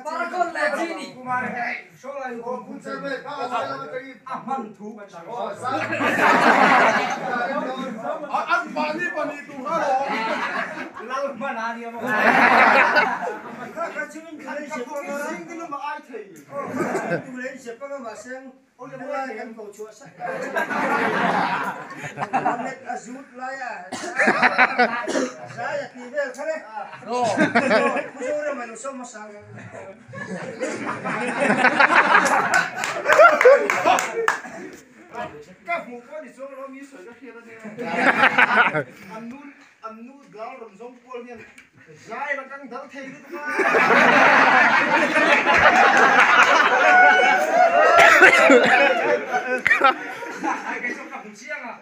para con là gì nhỉ? ăn pani pani tu halo Lalu mana dia mau? Kacung kali siapa orang itu nama ai thei. Tu lain siapa kan masang mulai kan kau cuak sak. Net azut lah ya. Saya tiba kare. Oh. Kusura manusia masang. Các mục có đi xuống nó mi sợi các kia đó nè. Anh nuốt gạo làm giống quân nha. Dài là căng thẳng thề đấy tụi Ai cái trong cặp chiêng à?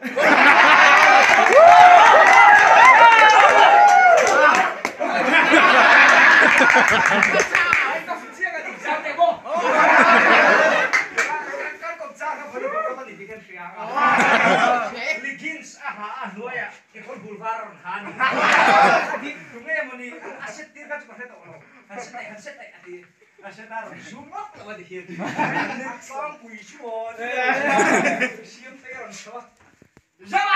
Cặp chiêng à thì sao thế cô? Các cặp cha các phần của các bạn thì cái gì à? Ligins ah nuôi à cái con bulvar han. Thì chúng em mình aset tiền các chúng ta tahu loh. Aset này thì aset nào zoom up là gì hiện. Xong quỷ chuột. Siêm tay rồi sao? Sao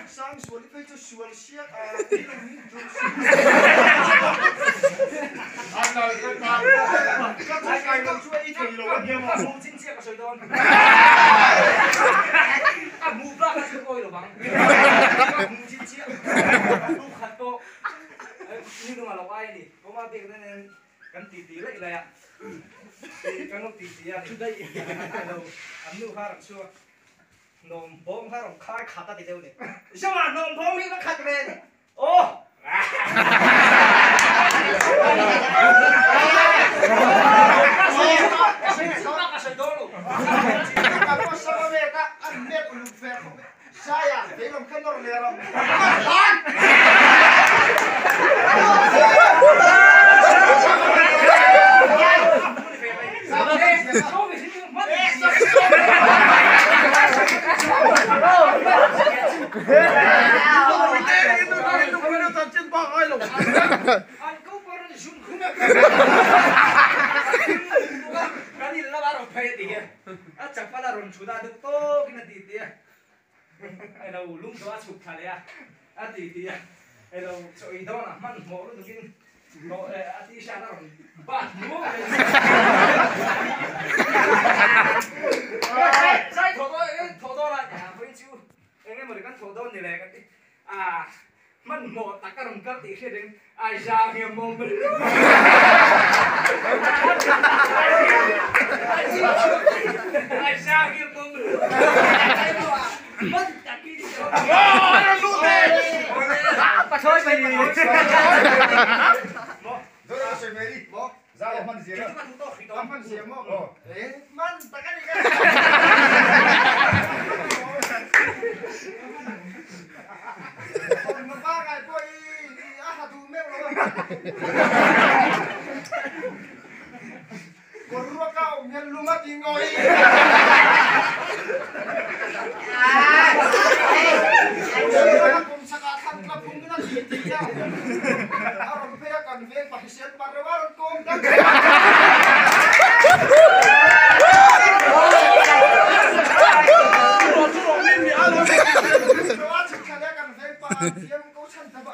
sang suốt đi cho suốt xiết đi đâu đi anh nói cái cái đâu chui ít thì rồi nhiều mà mua chín chiếc sợi đòn. Mua ba cái sợi rồi bằng. Mua chín chiếc. Lúc khát to. Nhưng mà lâu ai đi, có mà tiền nên cần tí lại là ạ. Cần lúc tí à, đây đâu anh nuôi hàng xưa. Nôm bông ha rồng khai khát ta thì đâu nè. Sao mà nôm bông đi nó khát về nè. Ô. Saya, dia belum kenal dia. Anh cũng có nó zoom không được. Cái gì nó bảo phải thì à chắc phải là rồi chúng ta được to cái này thì ai đâu lúc đó chụp thằng này à thì ai đâu chơi đó là man mỏ nó được nó thì sao nó bắt mua sai thổ đó là nhà với chú anh em mới cái thổ đó như này cái à man mỏ tất cả đồng các thì khi đến ai ra hiểm mong mình ai ra hiểm mong mình mất tất cả bắt thôi mày đi Tôi đã xem mày đi, bố. Ra là man gì đó. Man gì mà. Man tất cả đi cái. Còn mà ba ngày tôi hạt tụ mèo rồi. Còn rùa cao nhân luôn mất đi ngồi. Kung sakatan ka kung ginagiti niya. Aron kaya kan veng pahisyan parawaran kong dag. Kaya kan veng pahisyan ko san taba